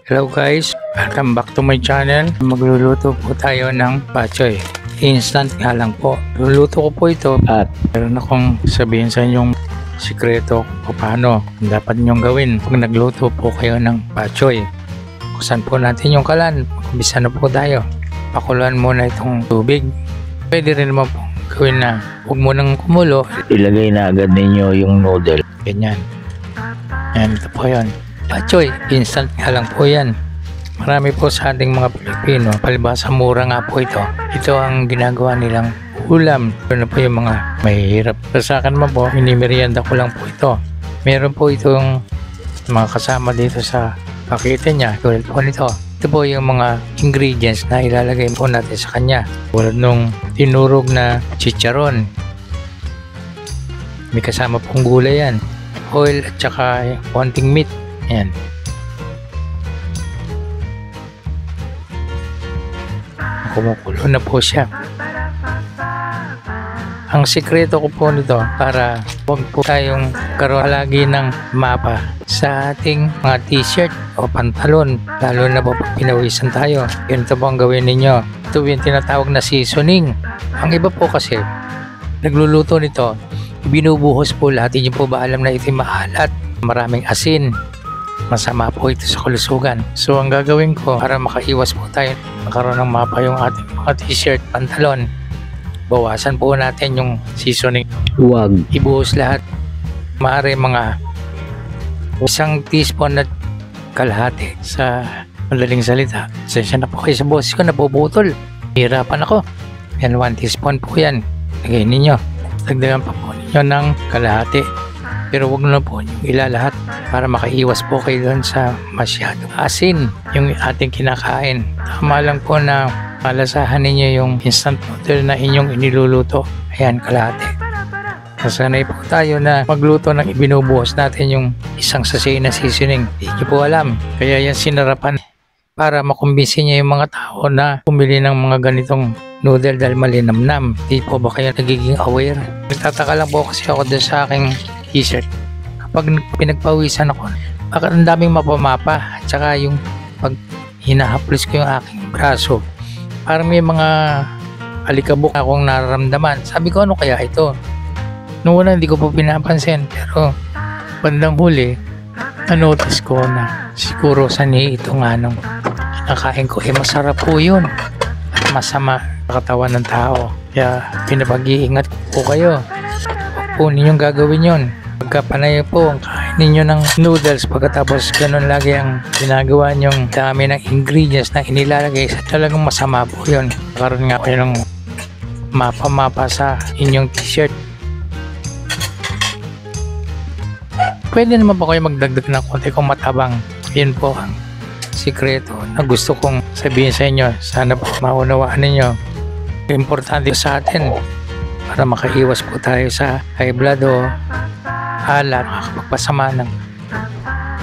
Hello guys, welcome back to my channel. Magluluto po tayo ng pachoy. Instant nga lang po. Luluto ko po ito at meron akong sabihin sa inyong sikreto kung paano dapat nyong gawin pag nagluto po kayo ng pachoy. Kusan po natin yung kalan. Mag-umpisa na po tayo. Pakuluan muna itong tubig. Pwede rin naman po gawin na huwag mo nang kumulo. Ilagay na agad ninyo yung noodle. Ganyan. Yan, ito po yun. Pachoy, instant nga lang po yan. Marami po sa ating mga Pilipino, palibhasa mura nga po ito. Ito ang ginagawa nilang ulam. Ito na po yung mga mahihirap. Pero sa akin naman po, minimerienda ko lang po ito. Meron po itong mga kasama dito sa pakete niya. Tulad po nito. Ito po yung mga ingredients na ilalagay po natin sa kanya. Tulad nung tinurog na chicharon. May kasama pong gulay yan. Oil at saka konting meat. Ayan. Kumukulo na po siya. Ang sikreto ko po nito para huwag po tayong karoon lagi ng mapa sa ating mga t-shirt o pantalon, lalo na po pag pinawisan tayo. Ganito po ang gawin ninyo. Ito yung tinatawag na seasoning. Ang iba po kasi nagluluto nito, binubuhos po lahat. Hindi po ba alam na ito maalat, maraming asin, masama po ito sa kalusugan. So ang gagawin ko para makaiwas po tayo magkaroon ng mapa yung ating mga t-shirt, pantalon, bawasan po natin yung seasoning. Huwag Ibuhos lahat. Maaari mga 1 teaspoon at kalahati sa madaling salita. Sensya na po kayo sa boses ko, napuputol. Hirapan ako. Yan, 1 teaspoon po yan. Lagay ninyo. Dagdagan pa po ninyo ng kalahati. Pero wag na po yung ilalahat para makaiwas po kayo doon sa masyadong asin yung ating kinakain. Tama lang po na malasahan ninyo yung instant noodle na inyong iniluluto. Ayan, kalahati. Nasanay po tayo na magluto ng ibinubuhos natin yung isang sachet na seasoning. Hindi nyo po alam. Kaya yan sinarapan para makumbinsi niya yung mga tao na pumili ng mga ganitong noodle dahil malinamnam. Hindi po ba kayo nagiging aware? Nagtataka lang po kasi ako doon sa aking t-shirt. Kapag pinagpawisan ako, bakit ang daming mapamapa? At saka yung pag hinahaplos ko yung aking braso, parang may mga alikabok akong nararamdaman. Sabi ko, ano kaya ito? Noong una hindi ko po pinapansin, pero bandang huli, na-notice ko na siguro sani ito nga nung kinakain ko. Masarap po yun. At masama sa katawan ng tao. Kaya pinapag-iingat po kayo. Huwag po ninyong gagawin yun. Pagka panay po ang kain ninyo ng noodles, pagkatapos ganun lagi ang ginagawa nyong dami ng ingredients na inilalagay, sa talagang masama po yun. Karoon nga kayo ng mapa-mapa sa inyong t-shirt. Pwede naman po kayo magdagdag ng konti kung matabang. Yun po ang sikreto na gusto kong sabihin sa inyo. Sana po maunawaan ninyo. Importante sa atin para makaiwas po tayo sa high blood o alat, makakapagpasama ng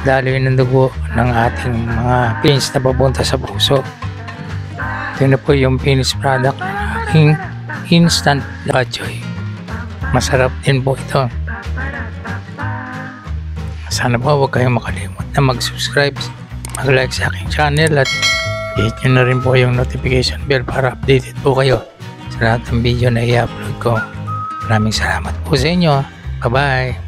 daloy ng dugo ng ating mga veins na papunta sa puso. Ito na po yung finished product ng aking instant pachoy. Masarap din po ito. Sana po huwag kayong makalimot na mag-subscribe, mag-like sa aking channel at hit nyo na rin po yung notification bell para updated po kayo sa lahat ng video na i-upload ko. Maraming salamat po sa inyo. Bye-bye!